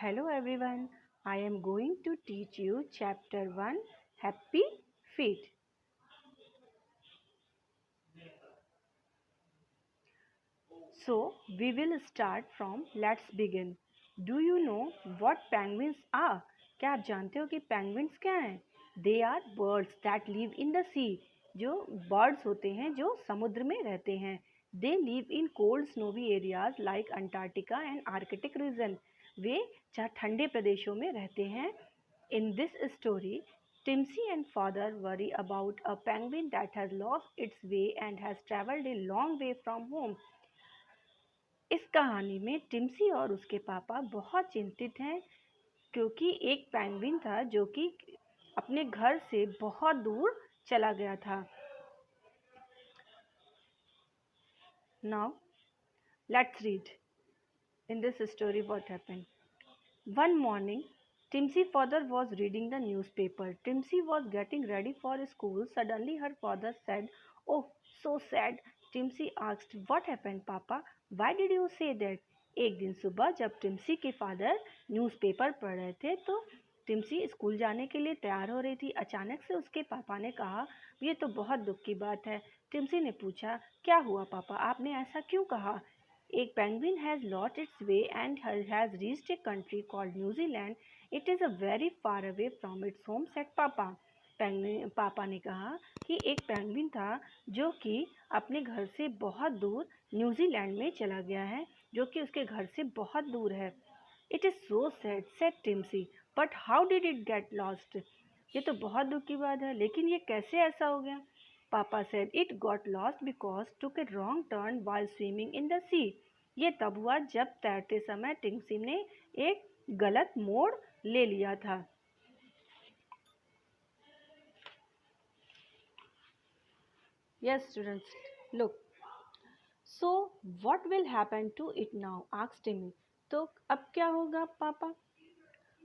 Hello everyone, I am going to teach you chapter 1 Happy Feet. So we will start from let's begin. Do you know what penguins are? क्या आप जानते हो कि penguins क्या हैं? They are birds that live in the sea. जो birds होते हैं जो समुद्र में रहते हैं. They live in cold snowy areas like Antarctica and Arctic region. वे ठंडे प्रदेशों में रहते हैं. In this story, Timsy and father worry about a penguin that has lost its way and has traveled a long way from home. इस कहानी में टिम्सी और उसके पापा बहुत चिंतित हैं क्योंकि एक पेंगुइन था जो कि अपने घर से बहुत दूर चला गया था. Now let's read in this story what happened. One morning, Timsy father was reading the newspaper. Timsy was getting ready for school. Suddenly her father said, "Oh, so sad." Timsy asked, "What happened, Papa? Why did you say that?" एक दिन सुबह जब टिम्सी के father newspaper पढ़ रहे थे तो टिम्सी school जाने के लिए तैयार हो रही थी. अचानक से उसके पापा ने कहा, "ये तो बहुत दुख की बात है." टिम्सी ने पूछा, "क्या हुआ पापा, आपने ऐसा क्यों कहा?" A penguin has lost its way and has reached a country called New Zealand. It is a very far away from its home, said Papa. पापा ने कहा कि एक पेंगुइन था जो कि अपने घर से बहुत दूर न्यूजीलैंड में चला गया है जो कि उसके घर से बहुत दूर है. It is so sad, said Timsy. But how did it get lost? ये तो बहुत दुख की बात है, लेकिन ये कैसे ऐसा हो गया? पापा said it got lost because took a wrong turn while swimming in the sea. ये तब हुआ जब तैरते समय टिम्सी ने एक गलत मोड़ ले लिया था. Yes students, look. So what will happen to it now? asked Timmy. तो अब क्या होगा पापा?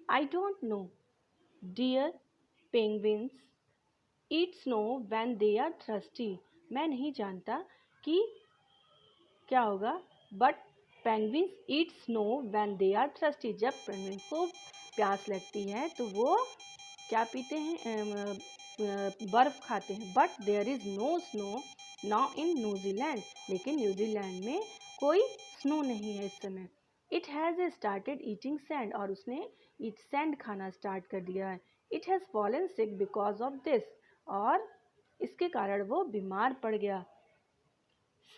I don't know. Dear penguins eat snow when they are thirsty. मैं नहीं जानता कि क्या होगा. But penguins eat snow when they are thirsty. जब पेंगुइन को प्यास लगती है तो वो क्या पीते हैं? बर्फ खाते हैं. But there is no snow now in New Zealand. लेकिन न्यूजीलैंड में कोई स्नो नहीं है इस समय. It has started eating sand. और उसने सैंड खाना स्टार्ट कर दिया है. It has fallen sick because of this. और इसके कारण वो बीमार पड़ गया.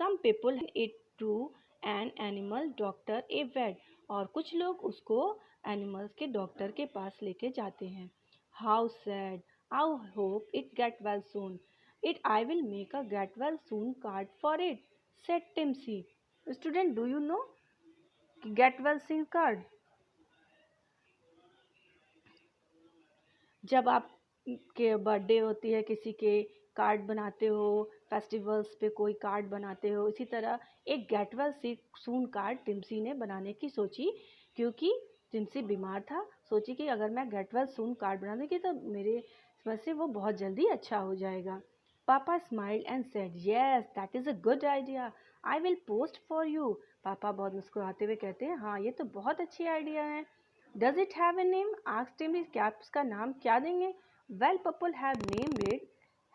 Some people it to an animal doctor a vet. और कुछ लोग उसको एनिमल्स के डॉक्टर के पास लेके जाते हैं. How sad. I hope it get well soon. I will make a get well soon card for it, said Timsy. Student, do you know get well soon card? जब आप के बर्थडे होती है किसी के कार्ड बनाते हो, फेस्टिवल्स पे कोई कार्ड बनाते हो, इसी तरह एक गेट वेल सून कार्ड टिम्सी ने बनाने की सोची क्योंकि टिम्सी बीमार था. सोची कि अगर मैं गेट वेल सून कार्ड बना दूँगी तो मेरे समझ से वो बहुत जल्दी अच्छा हो जाएगा. पापा smiled and said, "yes, that is a good idea. I will post for you." पापा बहुत मुस्कुराते हुए कहते हैं, हाँ ये तो बहुत अच्छी आइडिया है. Does it have a name? asked Timmy. क्या उसका नाम क्या देंगे? Well, people have named it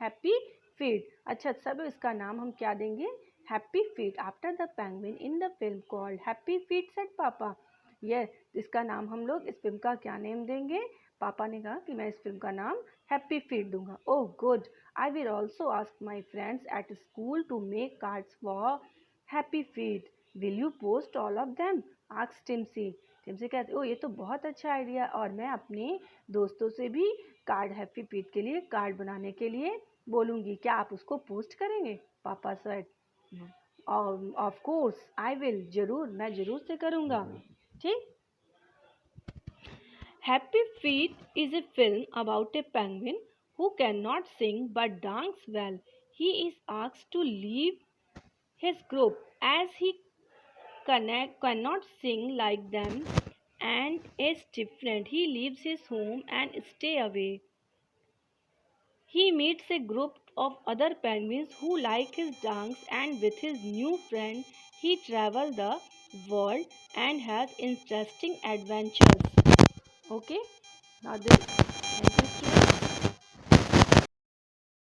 Happy Feet. अच्छा सब इसका नाम हम क्या देंगे? Happy Feet after the penguin in the film called Happy Feet, said Papa. ये इसका नाम हम लोग इस फिल्म का क्या नेम देंगे? पापा ने कहा कि मैं इस फिल्म का नाम Happy Feet दूंगा. Oh good. I will also ask my friends at school to make cards for Happy Feet. Will you post all of them? asked Timsy. टिम्सी कहते, ओ ये तो बहुत अच्छा आइडिया, और मैं अपने दोस्तों से भी कार्ड हैप्पी फीट के लिए कार्ड बनाने के लिए बोलूँगी. क्या आप उसको पोस्ट करेंगे? पापा said, of course I will. जरूर, मैं जरूर से करूँगा. ठीक. Happy feet is a film about A penguin who cannot sing but dance well. He is asked to leave his group as he cannot sing like them and is different. He leaves his home and stay away. He meets a group of other penguins who like his dance, and with his new friend he travel the world and has interesting adventures. Okay, now this. Thank you.